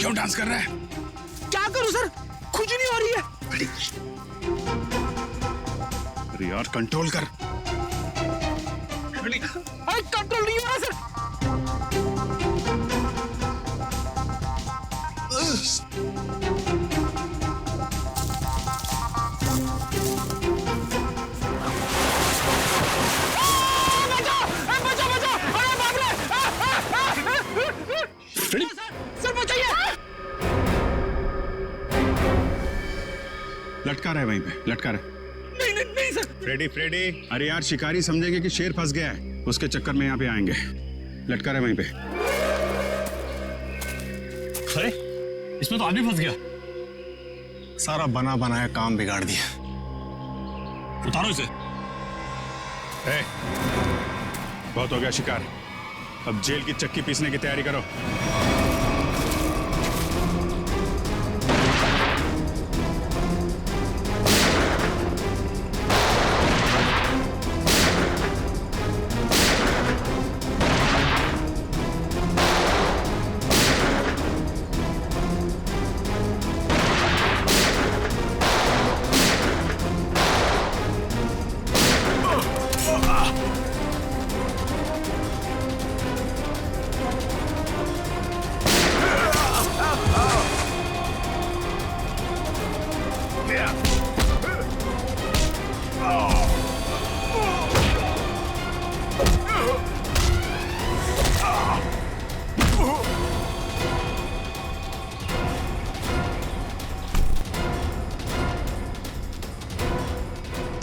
क्यों डांस कर रहा है? क्या करूं सर, खुजली हो रही है। अरे यार कंट्रोल कर। कंट्रोल नहीं हो रहा सर। सर बचाइए। लटका रहा है वहीं पे, लटका रहा है। नहीं नहीं नहीं सर। फ्रेडी फ्रेडी, अरे यार शिकारी समझेंगे कि शेर फंस गया है, उसके चक्कर में यहाँ पे आएंगे। लटका रहा है वहीं पे। अरे इसमें तो आदमी फंस गया। सारा बना बनाया काम बिगाड़ दिया। उतारो इसे। बहुत हो गया शिकार, अब जेल की चक्की पीसने की तैयारी करो।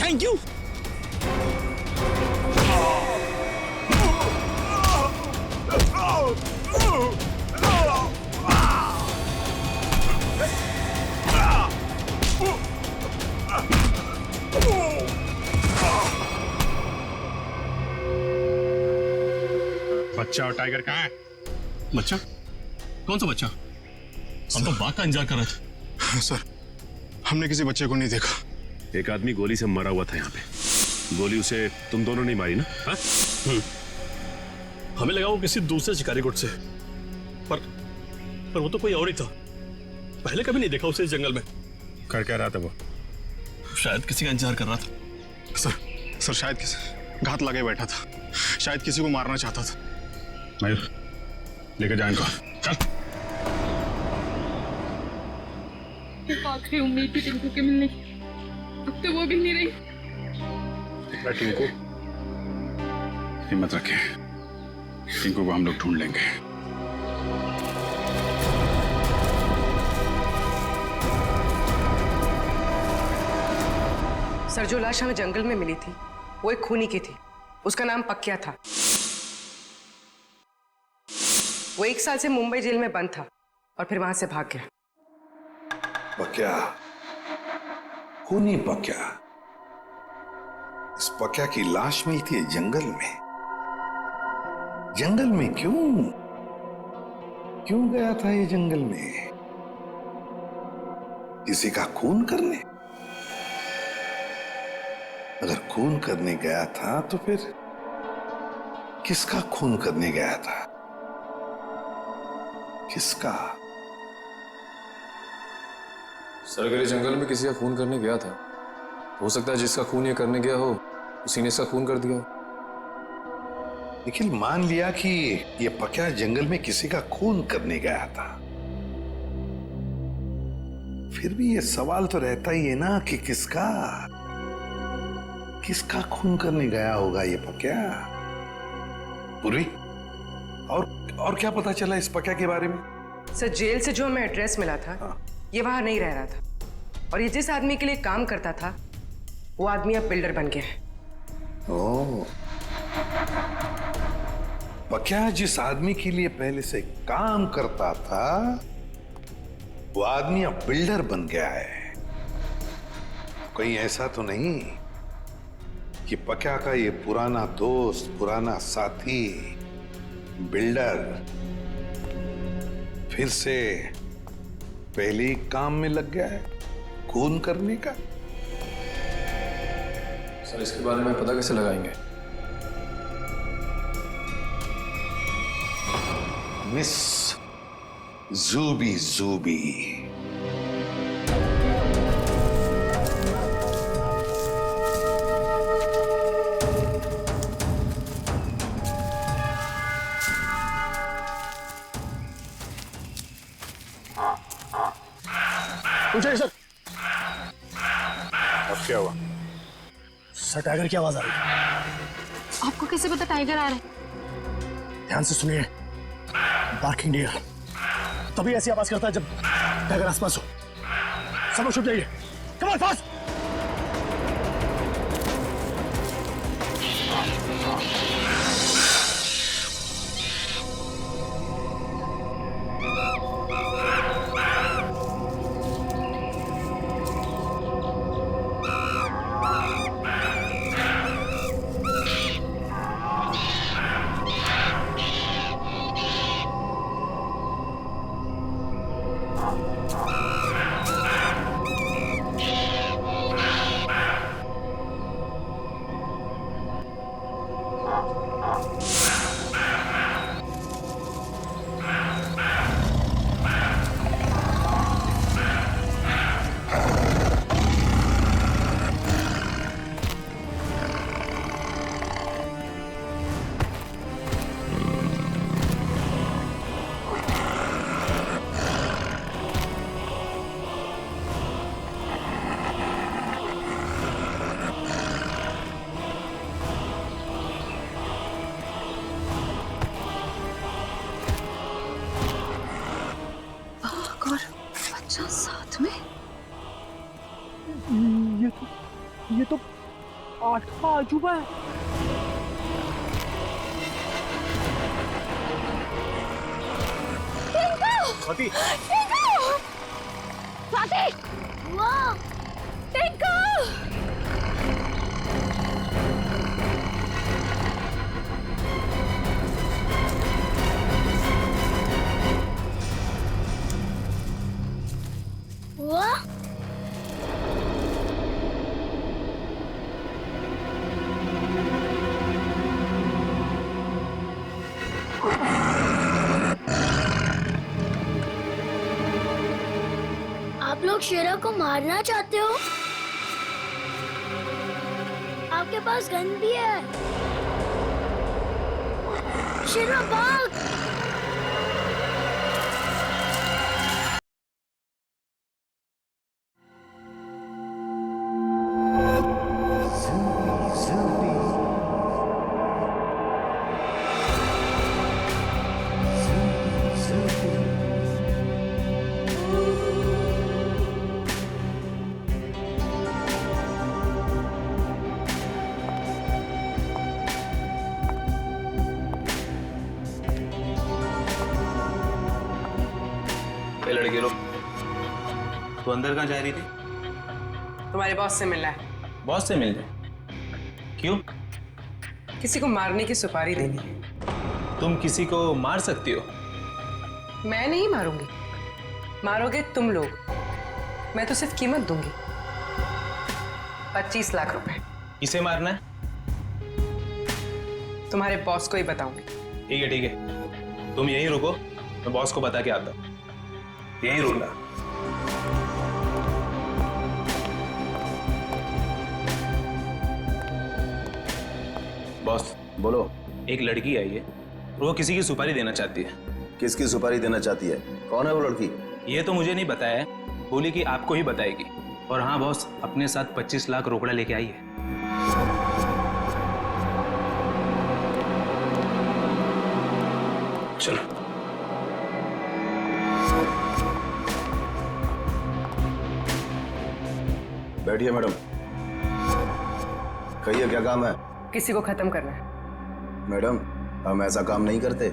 Thank you. बच्चा और टाइगर कहाँ है? बच्चा? कौन सा बच्चा? हम तो बाघ का इंतजार कर रहे थे। सर, हमने किसी बच्चे को नहीं देखा। एक आदमी गोली से मरा हुआ था यहाँ पे। गोली उसे तुम दोनों ने मारी ना? हाँ? हमें लगा वो किसी दूसरे शिकारी गुट से, पर वो तो कोई और ही था। पहले कभी नहीं देखा उसे इस जंगल में। कर क्या रहा था वो? शायद किसी का इंतजार कर रहा था। सर शायद किसी घात लगे बैठा था, शायद किसी को मारना चाहता था। मयूर लेकर जाए इनको। चल। एक आखिरी उम्मीद थी टिंकू के मिलने की, अब तो वो भी नहीं रही। टिंकू, हिम्मत रखे, टिंकू को हम लोग ढूंढ लेंगे। सर, जो लाश हमें जंगल में मिली थी वो एक खूनी की थी। उसका नाम पक्या था। वो 1 साल से मुंबई जेल में बंद था और फिर वहां से भाग गया। पक्या, खूनी पक्या। इस पक्या की लाश मिलती है जंगल में। जंगल में क्यों गया था ये जंगल में? किसी का खून करने? अगर खून करने गया था तो फिर किसका खून करने गया था? किसका? सर, अगर जंगल में किसी का खून करने गया था, हो सकता है जिसका खून ये करने गया हो उसी ने इसका खून कर दिया। निखिल, मान लिया कि ये पक्या जंगल में किसी का खून करने गया था, फिर भी ये सवाल तो रहता ही है ना कि किसका खून करने गया होगा ये पक्या? पूर्वी, और क्या पता चला इस पक्या के बारे में? सर, जेल से जो हमें एड्रेस मिला था ये वहां नहीं रह रहा था, और ये जिस आदमी के लिए काम करता था वो आदमी अब बिल्डर बन गया है। ओह, पक्या जिस आदमी के लिए पहले से काम करता था वो आदमी अब बिल्डर बन गया है। कहीं ऐसा तो नहीं कि पक्या का ये पुराना दोस्त, पुराना साथी बिल्डर फिर से पहले ही काम में लग गया है खून करने का? सर, इसके बारे में पता कैसे लगाएंगे? जूबी जूबी। पूछे सर। अब क्या हुआ? सर टाइगर की आवाज आ रही है। आपको कैसे पता टाइगर आ रहा है? ध्यान से सुनिए। बार्किंग डियर तभी ऐसी आवाज करता है जब टाइगर आसपास हो। सब लोग छुप जाइए। Come on fast. बच्चा साथ में? ये तो आठवां अजूबा है। स्वाति। स्वाति! वाह! टिंकू! वाह! आप लोग शेरा को मारना चाहते हो? आपके पास गन भी है। शेरा भाग! लड़के लोग तो अंदर कहाँ जा रही थी? तुम्हारे बॉस से मिलना है। बॉस से मिलने? क्यों? किसी को मारने की सुपारी देनी है। तुम किसी को मार सकती हो? मैं नहीं मारूंगी, मारोगे तुम लोग। मैं तो सिर्फ कीमत दूंगी, 25 लाख रुपए। किसे मारना है? तुम्हारे बॉस को ही बताऊंगी। ठीक है ठीक है, तुम यहीं रुको, मैं बॉस को बता के आता हूँ। यहीं रुकना। बॉस बोलो। एक लड़की आई है, वो किसी की सुपारी देना चाहती है। किसकी सुपारी देना चाहती है? कौन है वो लड़की? ये तो मुझे नहीं बताया है, बोली कि आपको ही बताएगी। और हाँ बॉस, अपने साथ 25 लाख रोकड़ा लेके आई है। चलो बैठिए मैडम। कहिए क्या काम है? किसी को खत्म करना है। मैडम हम ऐसा काम नहीं करते।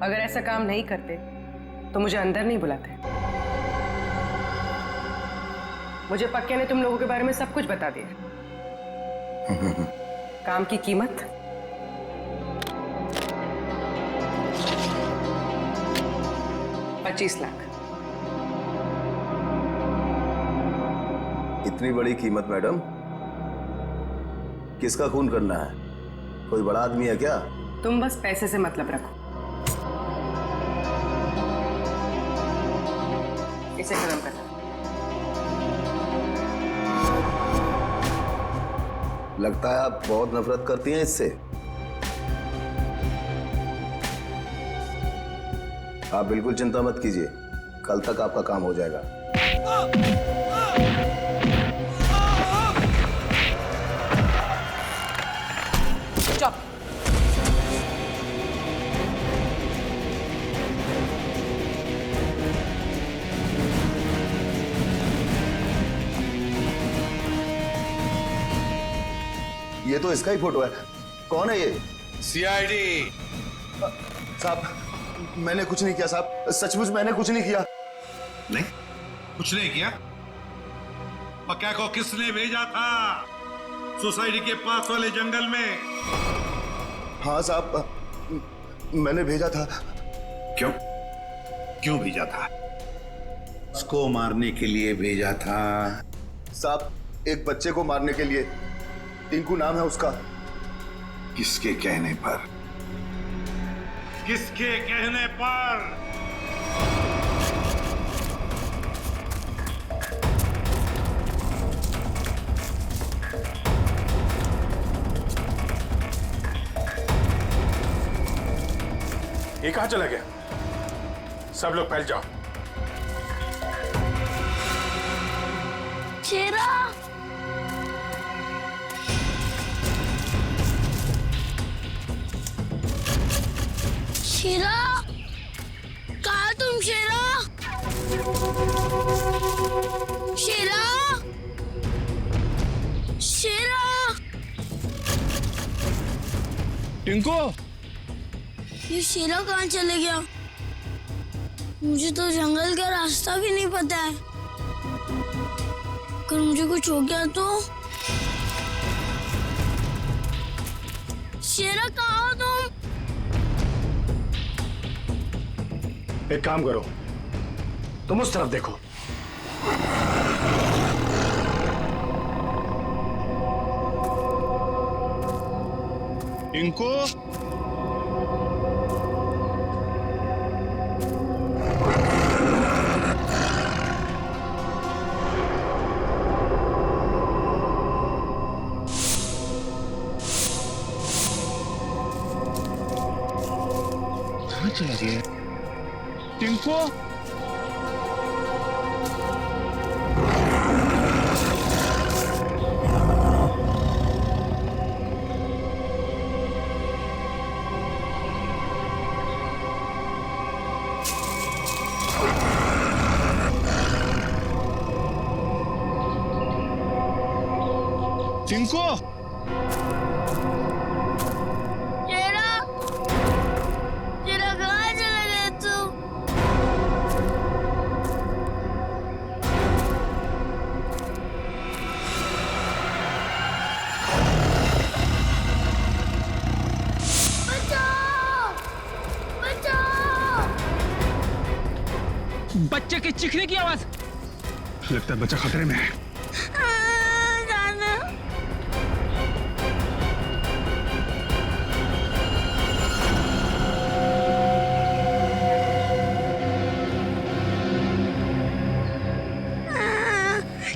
अगर ऐसा काम नहीं करते तो मुझे अंदर नहीं बुलाते। मुझे पक्के ने तुम लोगों के बारे में सब कुछ बता दिया। काम की कीमत 25 लाख। इतनी बड़ी कीमत मैडम? किसका खून करना है? कोई बड़ा आदमी है क्या? तुम बस पैसे से मतलब रखो। इसे खत्म करना। लगता है आप बहुत नफरत करती हैं इससे। आप बिल्कुल चिंता मत कीजिए, कल तक आपका काम हो जाएगा। चुप। ये तो इसका ही फोटो है। कौन है ये? सीआईडी। साहब, मैंने कुछ नहीं किया साहब, सचमुच मैंने कुछ नहीं किया। नहीं, कुछ नहीं किया? पक्का को किसने भेजा था सोसाइटी के पास वाले जंगल में? हाँ साहब, मैंने भेजा था। क्यों? क्यों भेजा था? उसको मारने के लिए भेजा था? साहब, एक बच्चे को मारने के लिए। टिंकू नाम है उसका। किसके कहने पर? किसके कहने पर? ये कहाँ चला गया? सब लोग फैल जाओ। शेरा, शेरा, कहाँ तुम शेरा? शेरा, शेरा, टिंकू, ये शेरा कहाँ चले गया? मुझे तो जंगल का रास्ता भी नहीं पता है। अगर मुझे कुछ हो गया तो? शेरा कहाँ हो तुम? एक काम करो, तुम उस तरफ देखो। इनको कहाँ चला गया? टिंको टिंको शेरा, शेरा कहाँ चला गया तू? बचाओ! बचाओ! बच्चे के चीखने की आवाज। लगता है बच्चा खतरे में है। जाना।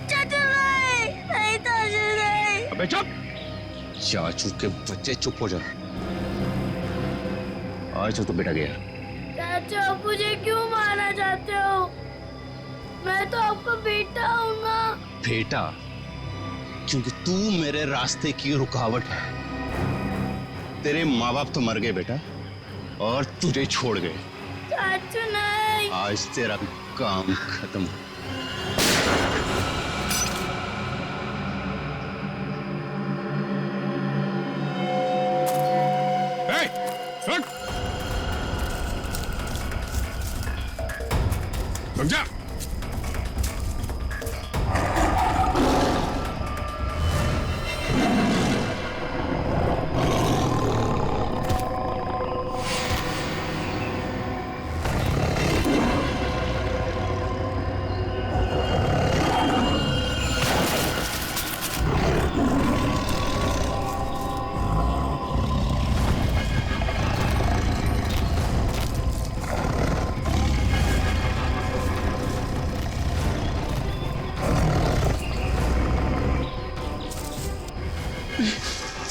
चाचू नहीं चाचू नहीं। अबे चुप! चाचू के बच्चे, चुप हो जा। आज तो बेटा गया। चाचू, आप मुझे क्यों मारना चाहते हो? मैं तो आपका बेटा हूँ ना। बेटा? क्योंकि तू मेरे रास्ते की रुकावट है। तेरे माँ बाप तो मर गए बेटा, और तुझे छोड़ गए। चाचू नहीं। आज तेरा काम खत्म। रुक! रुक जा!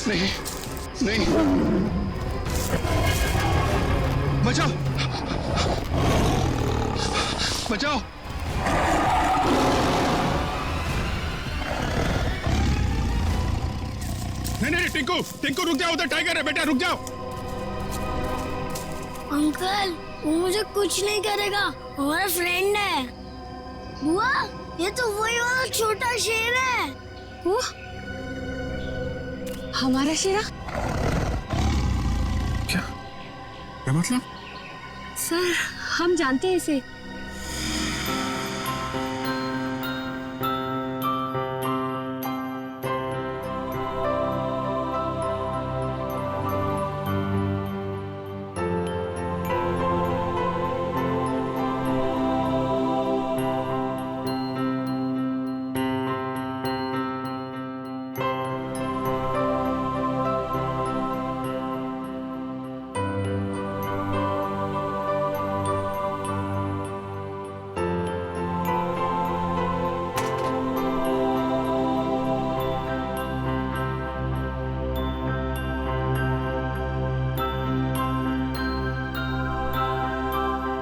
नहीं नहीं, बचाओ बचाओ। नहीं नहीं टिंकू, टिंकू रुक जाओ, उधर टाइगर है बेटा, रुक जाओ। अंकल वो मुझे कुछ नहीं करेगा, हमारा फ्रेंड है। बुआ ये तो वही वाला छोटा शेर है। वो हमारा शेरा? क्या मतलब? सर हम जानते हैं इसे।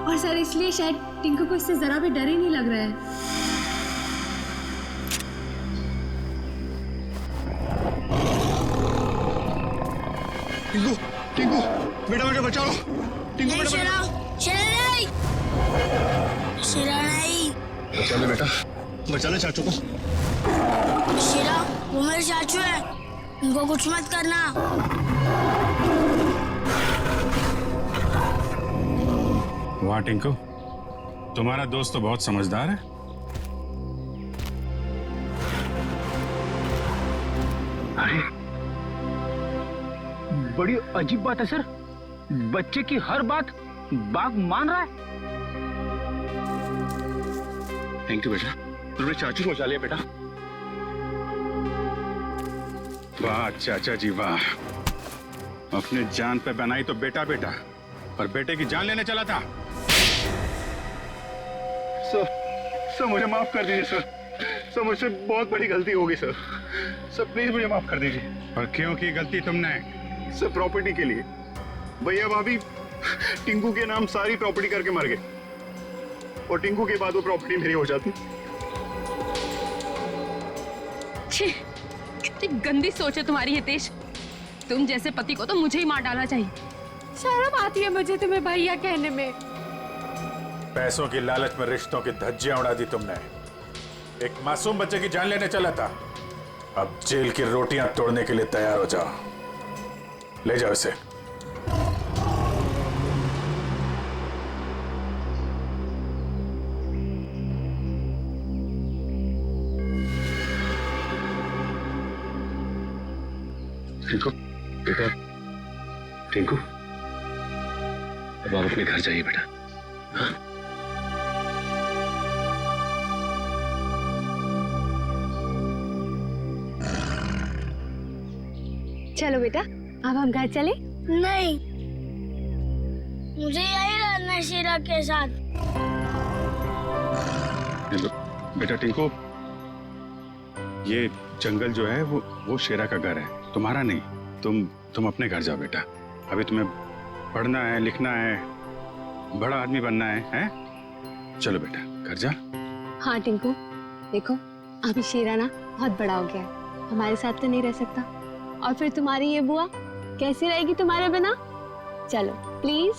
और सर इसलिए शायद टिंकू को इससे जरा भी डर ही नहीं लग रहा है। टिंकू टिंकू बेटा बेटा बचाओ। टिंकू नहीं बेटा शेरा, शेरा नहीं, शेरा नहीं। बचा ले बेटा, बचा ले चाचू को। शेरा वो मेरे चाचू है, उनको कुछ मत करना। वाह टिंकू, तुम्हारा दोस्त तो बहुत समझदार है। अरे बड़ी अजीब बात है सर, बच्चे की हर बात बाघ मान रहा है। थैंक यू बेटा, तुमने चाचू को बचा लिया बेटा। वाह चाचा जी वाह, अपने जान पे बनाई तो बेटा बेटा, पर बेटे की जान लेने चला था। सर मुझे माफ कर दीजिए सर मुझसे बहुत बड़ी गलती हो गई सर प्लीज मुझे माफ कर दीजिए। और क्यों की गलती तुमने? सर प्रॉपर्टी के लिए, भैया भाभी टिंकू के नाम सारी प्रॉपर्टी करके मर गए, और टिंकू के बाद वो प्रॉपर्टी मेरी हो जाती। छी, कितनी गंदी सोच है तुम्हारी हितेश। तुम जैसे पति को तो मुझे ही मार डालना चाहिए। शर्म आती है मुझे तुम्हें भैया कहने में। पैसों की लालच में रिश्तों की धज्जियां उड़ा दी तुमने। एक मासूम बच्चे की जान लेने चला था, अब जेल की रोटियां तोड़ने के लिए तैयार हो जाओ। ले जाओ इसे। टिंकू बेटा, टिंकू अब आप अपने घर जाइए बेटा। हाँ? चलो बेटा अब हम घर चले। नहीं, मुझे यही रहना है शेरा के साथ। बेटा टिंकू, ये जंगल जो है वो शेरा का घर है, तुम्हारा नहीं। तुम अपने घर जाओ बेटा। अभी तुम्हें पढ़ना है, लिखना है, बड़ा आदमी बनना है, हैं? चलो बेटा घर जा। हाँ टिंकू देखो, अभी शेरा ना बहुत बड़ा हो गया है, हमारे साथ तो नहीं रह सकता। और फिर तुम्हारी ये बुआ कैसी रहेगी तुम्हारे बिना? चलो प्लीज।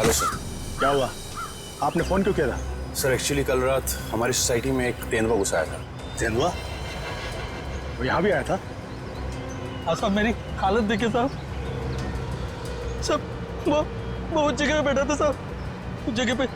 Hello sir. क्या हुआ? आपने फोन क्यों किया था? सर एक्चुअली कल रात हमारी सोसाइटी में एक तेंदुआ घुस आया था। तेंदुआ? वो यहाँ भी आया था? साहब मेरी हालत देखिए साहब। वो उस जगह पे बैठा था साहब, उस जगह पे।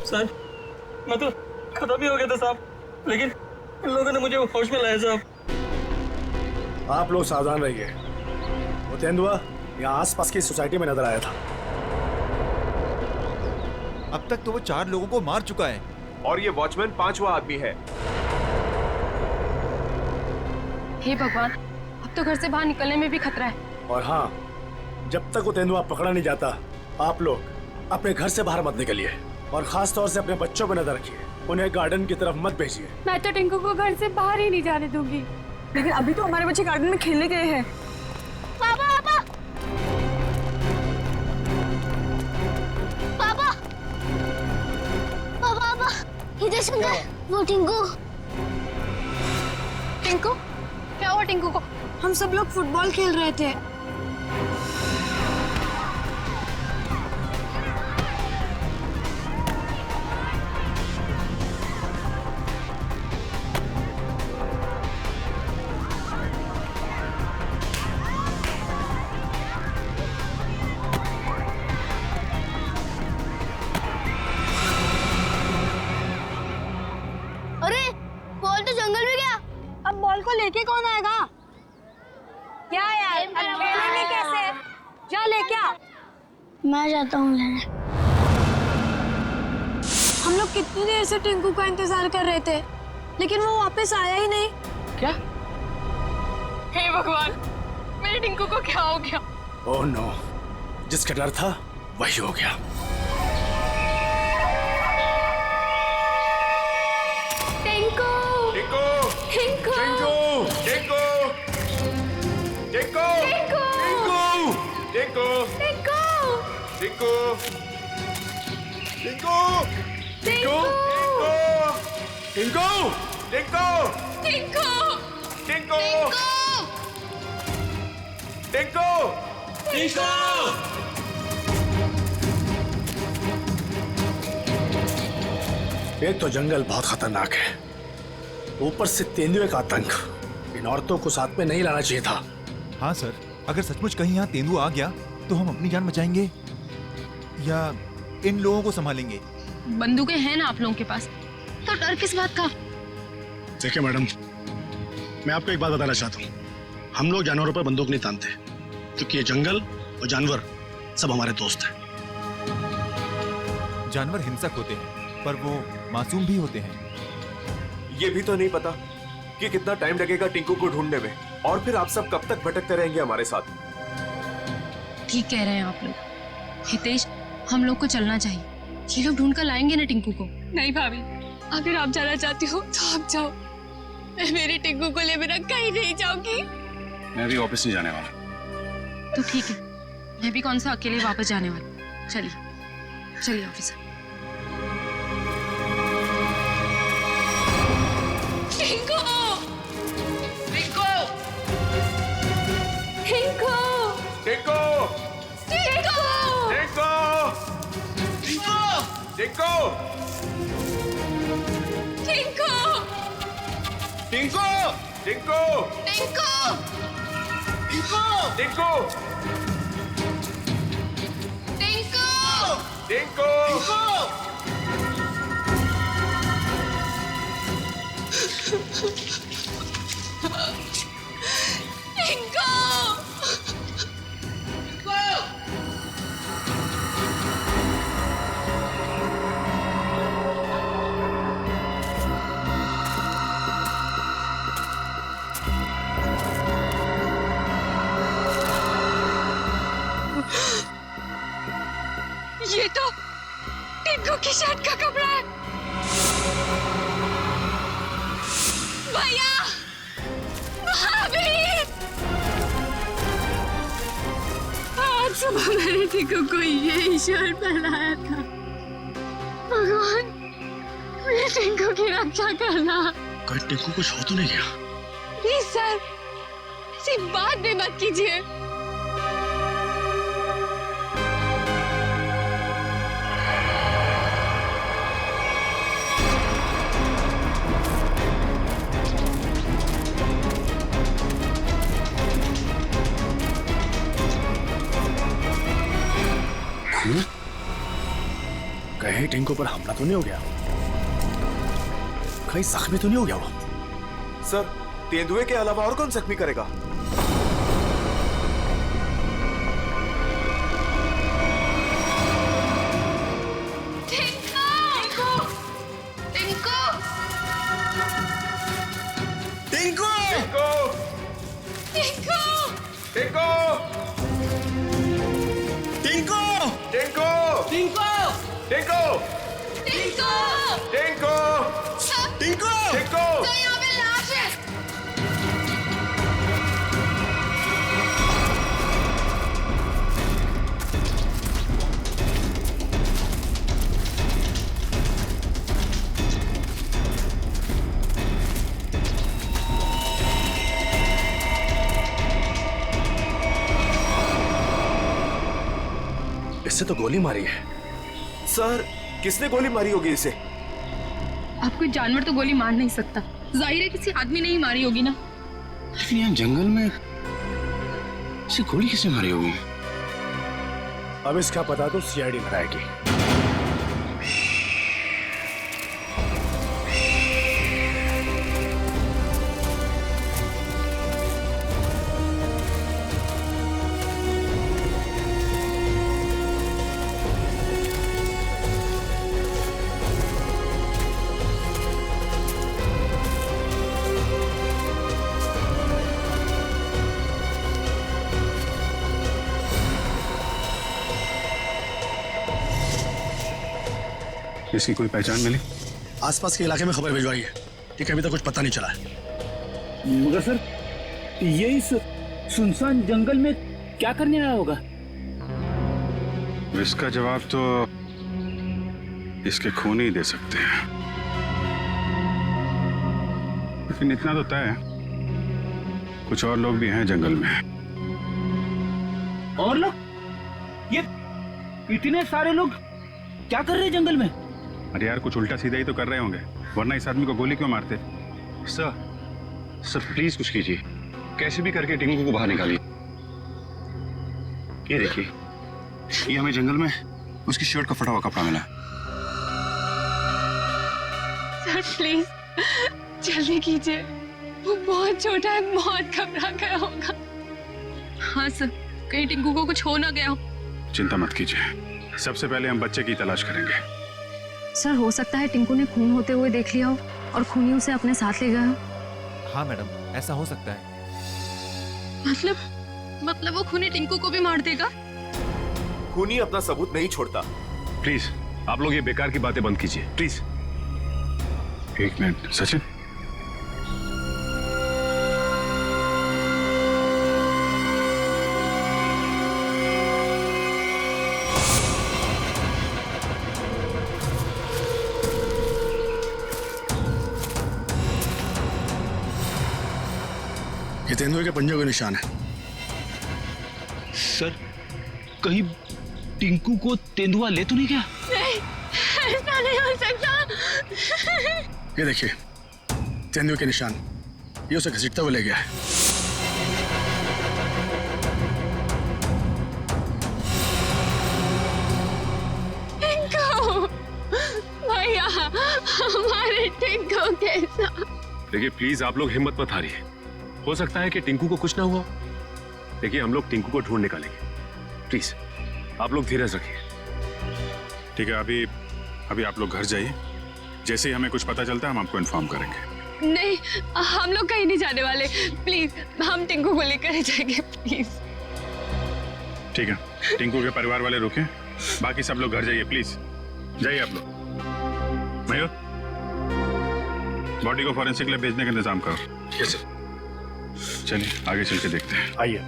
सर मैं तो खत्म ही हो गया था साहब, लेकिन इन लोगों ने मुझे होश में लाया साहब। आप लोग सावधान रहिए। वो तेंदुआ यहाँ आसपास की सोसाइटी में नजर आया था। अब तक तो वो 4 लोगों को मार चुका है और ये वॉचमैन 5वां आदमी है। हे भगवान, अब तो घर से बाहर निकलने में भी खतरा है। और हाँ, जब तक वो तेंदुआ पकड़ा नहीं जाता, आप लोग अपने घर से बाहर मत निकलिए और खास तौर से अपने बच्चों पर नजर रखिए। उन्हें गार्डन की तरफ मत भेजिए। मैं तो टिंकू को घर से बाहर ही नहीं जाने दूंगी। लेकिन अभी तो हमारे बच्चे गार्डन में खेलने गए हैं। पापा पापा पापा पापा पापा इधर सुन, वो टिंकू। टिंकू? क्या हुआ टिंकू को? हम सब लोग फुटबॉल खेल रहे थे। अरे बॉल तो जंगल में गया। अब बॉल को लेके कौन आएगा? क्या यार, अब खेलेंगे कैसे? जा लेके आ। मैं जाता हूँ लेने। हम लोग कितनी देर से टिंकू का इंतजार कर रहे थे, लेकिन वो वापस आया ही नहीं। क्या? हे भगवान, मेरे टिंकू को क्या हो गया? ओह नो, जिसका डर था वही हो गया। टिंकू! टिंकू! टिंकू! टिंकू! टिंकू! टिंकू! टिंकू! टिंकू! टिंकू! टिंकू! टिंकू! टिंकू! टिंकू! टिंकू! टिंकू! टिंकू! टिंकू! एक तो जंगल बहुत खतरनाक है, ऊपर से तेंदुए का आतंक। इन औरतों को साथ में नहीं लाना चाहिए था। हाँ सर, अगर सचमुच कहीं यहाँ तेंदुआ आ गया तो हम अपनी जान बचाएंगे या इन लोगों को संभालेंगे? बंदूकें हैं ना आप लोगों के पास, तो डर किस बात का? देखिए मैडम, मैं आपको एक बात बताना चाहता हूँ। हम लोग जानवरों पर बंदूक नहीं तानते, क्योंकि ये जंगल और जानवर सब हमारे दोस्त हैं। जानवर हिंसक होते हैं, पर वो मासूम भी होते हैं। ये भी तो नहीं पता कि कितना टाइम लगेगा टिंकू को ढूंढने में, और फिर आप सब कब तक भटकते रहेंगे हमारे साथ। ठीक कह रहे हैं आप लोग। हितेश, हम लोग को चलना चाहिए। ये लोग ढूंढ कर लाएंगे ना टिंकू को। नहीं भाभी, अगर आप जाना चाहती हो तो आप जाओ। मैं मेरे टिंकू को ले बिना कहीं नहीं जाऊंगी। मैं भी ऑफिस नहीं जाने वाला। तो ठीक है, मैं भी कौन सा अकेले वापस जाने वाली। चलिए चलिए ऑफिस। टिंकू! टिंकू! टिंकू! टिंकू! टिंकू! टिंकू! टिंकू! टिंकू! टिंकू! टिंकू! टिंकू! टिंकू! टिंकू! टिंकू! की शर्ट का कपड़ा है। भैया, भाभी, आज सुबह मैंने टिंकू को यही शर्ट पहनाया था। भगवान, मेरे टिंकू की रक्षा करना। कहीं टिंकू कुछ हो तो नहीं गया? प्लीज सर, ऐसी बात भी मत कीजिए। कहीं टिंकू पर हमला तो नहीं हो गया? कहीं जख्मी तो नहीं हो गया वो? सर, तेंदुए के अलावा और कौन जख्मी करेगा? इससे तो गोली मारी है। सर, किसने गोली मारी होगी इसे? आप कोई जानवर तो गोली मार नहीं सकता, जाहिर है किसी आदमी ने ही मारी होगी ना। लेकिन यहाँ जंगल में इसे गोली किसने मारी होगी? अब इसका पता तो सीआईडी लगाएगी। इसकी कोई पहचान मिली? आसपास के इलाके में खबर भिजवाई है, ठीक है? अभी तक कुछ पता नहीं चला है। मगर सर, ये इस सुनसान जंगल में क्या करने आया होगा? इसका जवाब तो इसके खून ही दे सकते हैं। लेकिन इतना तो तय है, कुछ और लोग भी हैं जंगल में। और लोग? ये इतने सारे लोग क्या कर रहे हैं जंगल में? अरे यार, कुछ उल्टा सीधा ही तो कर रहे होंगे, वरना इस आदमी को गोली क्यों मारते? सर प्लीज कुछ कीजिए, कैसे भी करके टिंकू को बाहर निकालिए। ये देखिए, ये हमें जंगल में उसकी शर्ट का फटा हुआ कपड़ा मिला। सर प्लीज जल्दी कीजिए, वो बहुत छोटा है, बहुत घबरा गया होगा। हाँ सर, कहीं टिंकू को कुछ हो ना गया हो। चिंता मत कीजिए, सबसे पहले हम बच्चे की तलाश करेंगे। सर, हो सकता है टिंकू ने खून होते हुए देख लिया हो और खूनी उसे अपने साथ ले गया हो। हाँ मैडम, ऐसा हो सकता है। मतलब वो खूनी टिंकू को भी मार देगा? खूनी अपना सबूत नहीं छोड़ता। प्लीज आप लोग ये बेकार की बातें बंद कीजिए, प्लीज। एक मिनट सचिन, ये तेंदुए के पंजों के निशान है। सर, कहीं टिंकू को तेंदुआ ले तो नहीं गया? नहीं, ऐसा नहीं हो सकता। ये देखिए, तेंदुए के निशान, ये उसे घसीटता हुआ ले गया है। टिंकू, भैया, हमारे टिंकू के साथ। देखिए प्लीज आप लोग हिम्मत मत हारिए, हो सकता है कि टिंकू को कुछ ना हुआ। देखिए हम लोग टिंकू को ढूंढ निकालेंगे, प्लीज आप लोग धीरज रखिए। ठीक है, अभी आप लोग घर जाइए, जैसे ही हमें कुछ पता चलता है हम आपको इन्फॉर्म करेंगे। नहीं, हम लोग कहीं नहीं जाने वाले, प्लीज हम टिंकू को लेकर ही जाएंगे, प्लीज। ठीक है, टिंकू के परिवार वाले रुके, बाकी सब लोग घर जाइए, प्लीज जाइए आप लोग। मयूर, बॉडी को फॉरेंसिक लैब भेजने का इंतजाम करो। Yes sir. चलिए आगे चल के देखते हैं। आइए।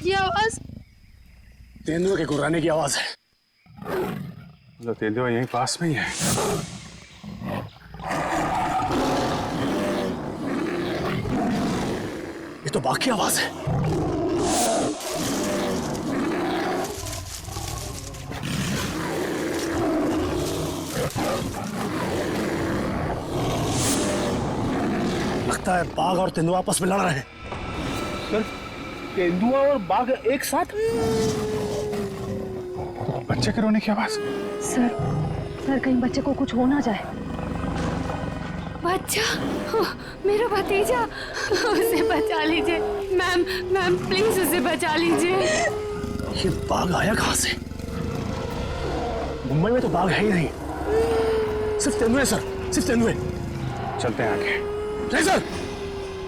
ये आवाज तेंदुए के गुर्राने की आवाज है। तो तेंदुआ यहीं पास में ही है। ये तो बाघ की आवाज है। लगता है बाघ और तेंदुआ आपस में लड़ रहे हैं। सर, तेंदुआ और बाघ एक साथ? बच्चे के रोने की आवाज। सर कहीं बच्चे को कुछ हो ना जाए। बच्चा, मेरा भतीजा, उसे बचा लीजिए। मैम प्लीज उसे बचा लीजिए। ये बाघ आया कहां से? मुंबई में तो बाघ है ही नहीं, सिर्फ तेंदुए सर, सिर्फ तेंदुए। चलते हैं आगे। नहीं सर,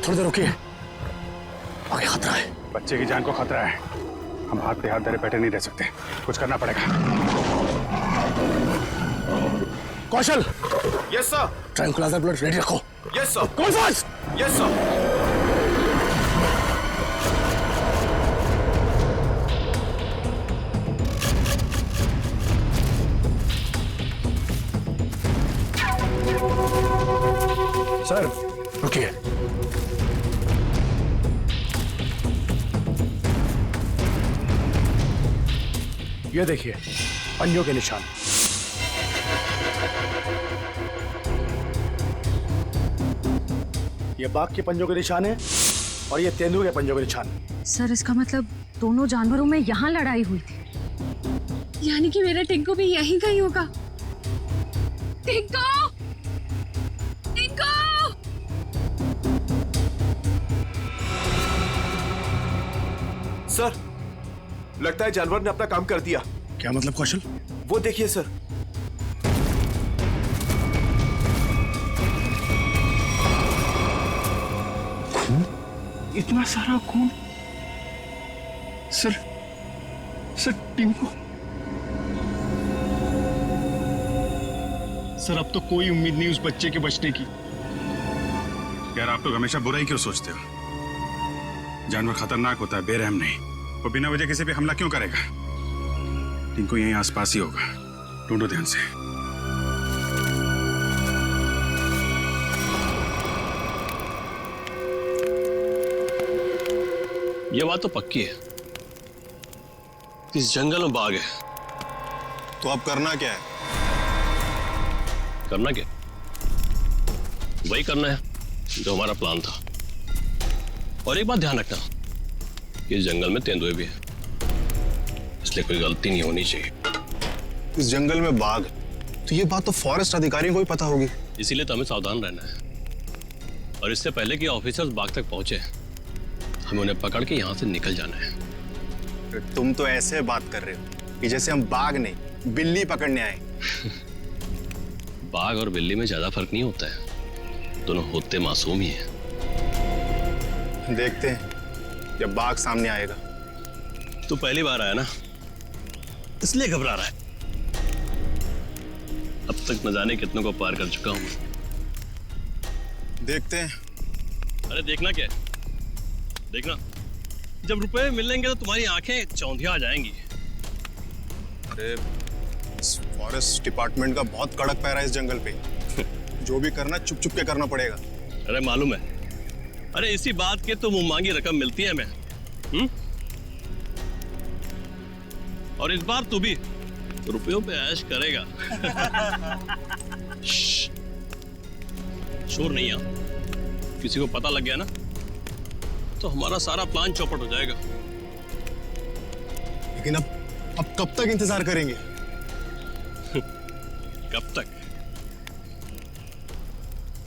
थोड़ी देर रुकिए, आगे खतरा है। बच्चे की जान को खतरा है। हम हाथ पे हाथ धरे बैठे नहीं रह सकते, कुछ करना पड़ेगा। Kaushal. Yes sir. Tranquilizer blood ready रखो। Yes sir. कौन फास्ट? Yes sir. सर रुकिए। ये देखिए पंजों के निशान। ये बाघ के पंजों के निशान है और ये तेंदुए के पंजों के निशान। सर इसका मतलब दोनों जानवरों में यहाँ लड़ाई हुई थी। यानी कि मेरा टिंकू भी यहीं कहीं होगा। टिंकू! टिंकू! सर, लगता है जानवर ने अपना काम कर दिया। क्या मतलब कौशल? वो देखिए सर। खून? इतना सारा खून? सर टिंकू। सर अब तो कोई उम्मीद नहीं उस बच्चे के बचने की। यार आप लोग हमेशा बुरा ही क्यों सोचते हो? जानवर खतरनाक होता है, बेरहम नहीं। वो बिना वजह किसी पे हमला क्यों करेगा? टिंकू यहीं आसपास ही होगा, ढूंढो ध्यान से। ये बात तो पक्की है, इस जंगल में बाघ है। तो अब करना क्या है? करना क्या? वही करना है जो हमारा प्लान था। और एक बात ध्यान रखना, इस जंगल में तेंदुए भी है, इसलिए कोई गलती नहीं होनी चाहिए। इस जंगल में बाघ, तो ये बात तो फॉरेस्ट अधिकारियों को भी पता होगी। इसीलिए तो हमें सावधान रहना है। और इससे पहले कि ऑफिसर्स बाघ तक पहुंचे, हमें उन्हें पकड़ के यहाँ से निकल जाना है। तुम तो ऐसे बात कर रहे हो कि जैसे हम बाघ नहीं बिल्ली पकड़ने आए। बाघ और बिल्ली में ज्यादा फर्क नहीं होता है, दोनों होते मासूम ही हैं। देखते हैं जब बाघ सामने आएगा। तू पहली बार आया ना, इसलिए घबरा रहा है। अब तक न जाने कितनों को पार कर चुका हूं। देखते हैं। अरे देखना क्या है? देखना, जब रुपए मिलेंगे तो तुम्हारी आंखें चौंधिया आ जाएंगी। अरे फॉरेस्ट डिपार्टमेंट का बहुत कड़क पैरा है इस जंगल पे। जो भी करना चुप चुप के करना पड़ेगा। अरे मालूम है, अरे इसी बात के तो मुंह मांगी रकम मिलती है हमें। और इस बार तू भी रुपयों पे ऐश करेगा। शोर नहीं आ, किसी को पता लग गया ना तो हमारा सारा प्लान चौपट हो जाएगा। लेकिन अब अब कब तक इंतजार करेंगे? कब तक?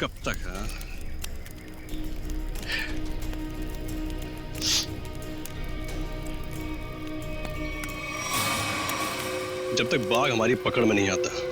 कब तक? हाँ, जब तक बाघ हमारी पकड़ में नहीं आता।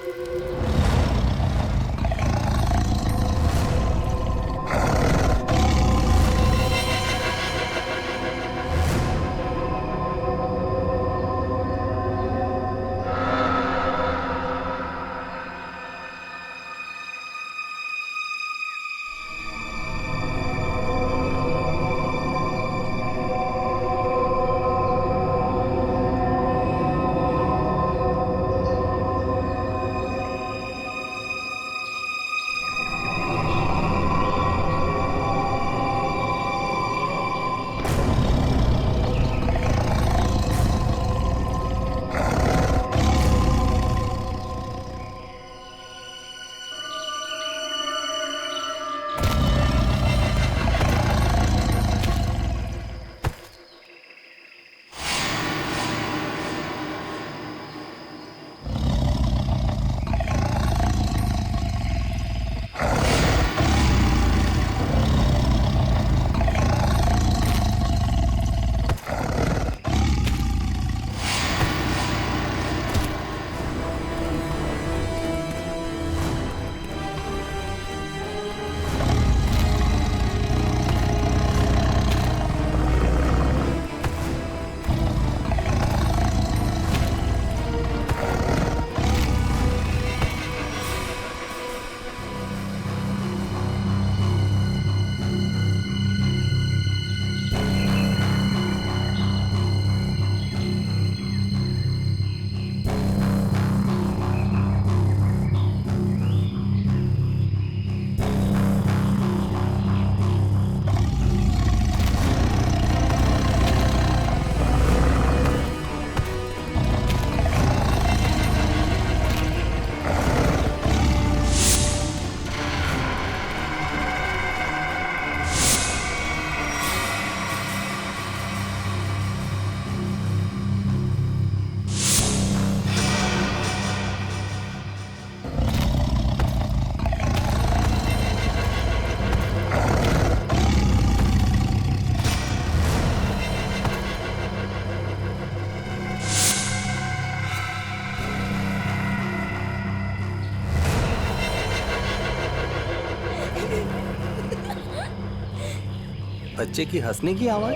बच्चे की हंसने की आवाज।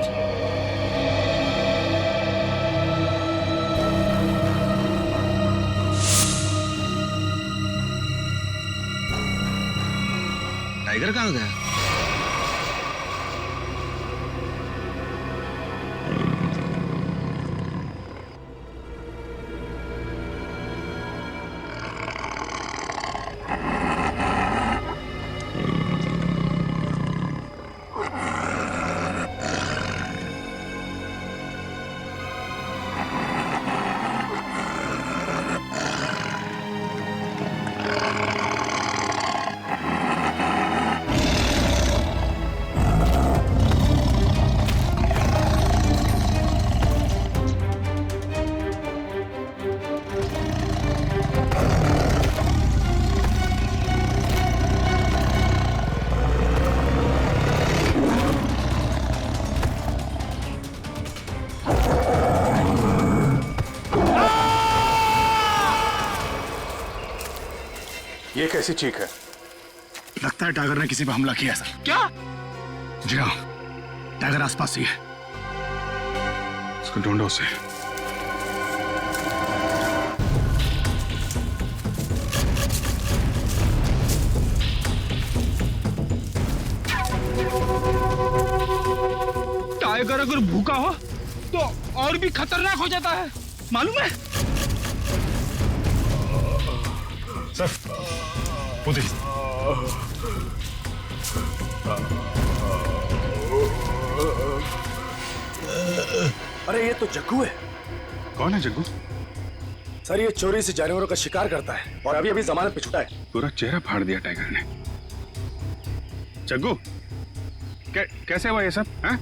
टाइगर कहाँ गया? ये कैसी चीख है? लगता है टाइगर ने किसी पर हमला किया सर। क्या? जी हाँ, टाइगर आसपास ही है। उसको ढूंढो उसे। टाइगर अगर भूखा हो तो और भी खतरनाक हो जाता है, मालूम है? सर, वो देखिए। अरे ये तो जग्गू है। कौन है जग्गू? सर ये चोरी से जानवरों का शिकार करता है और अभी अभी जमानत पे छुटा है। पूरा चेहरा फाड़ दिया टाइगर ने। जग्गू, कैसे हुआ ये सब? हाँ?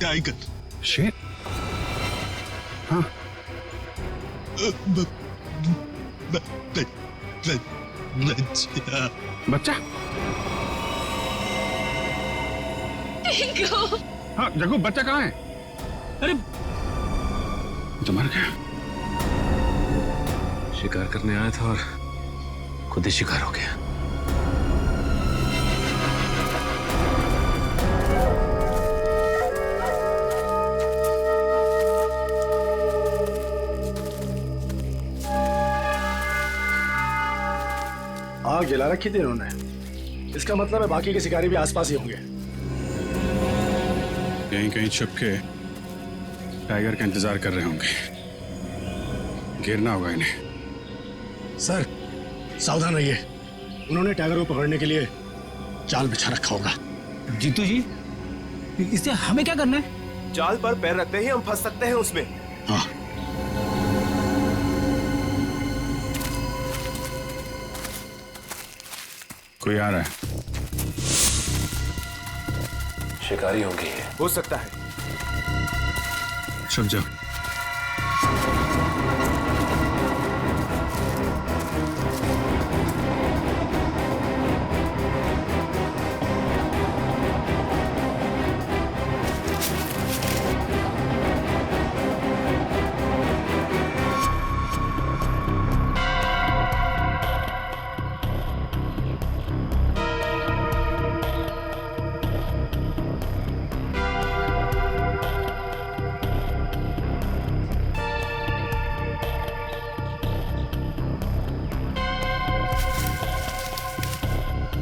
टाइगर। शेर? हाँ बच्चा? टिंकू। हाँ जग्गू, बच्चा कहाँ है? अरे तो मर गया। शिकार करने आया था और खुद ही शिकार हो गया। आग जला रखी थी इन्होंने। इसका मतलब है बाकी के शिकारी भी आसपास ही होंगे। कहीं कहीं छुप के टाइगर का इंतजार कर रहे होंगे। गिरना होगा इन्हें। सर सावधान रहिए, उन्होंने टाइगर को पकड़ने के लिए जाल बिछा रखा होगा। जीतू जी, इससे हमें क्या करना है? जाल पर पैर रखते ही हम फंस सकते हैं उसमें। हाँ कोई आ रहा है। शिकारी होंगे। हो सकता है। छुप जाओ।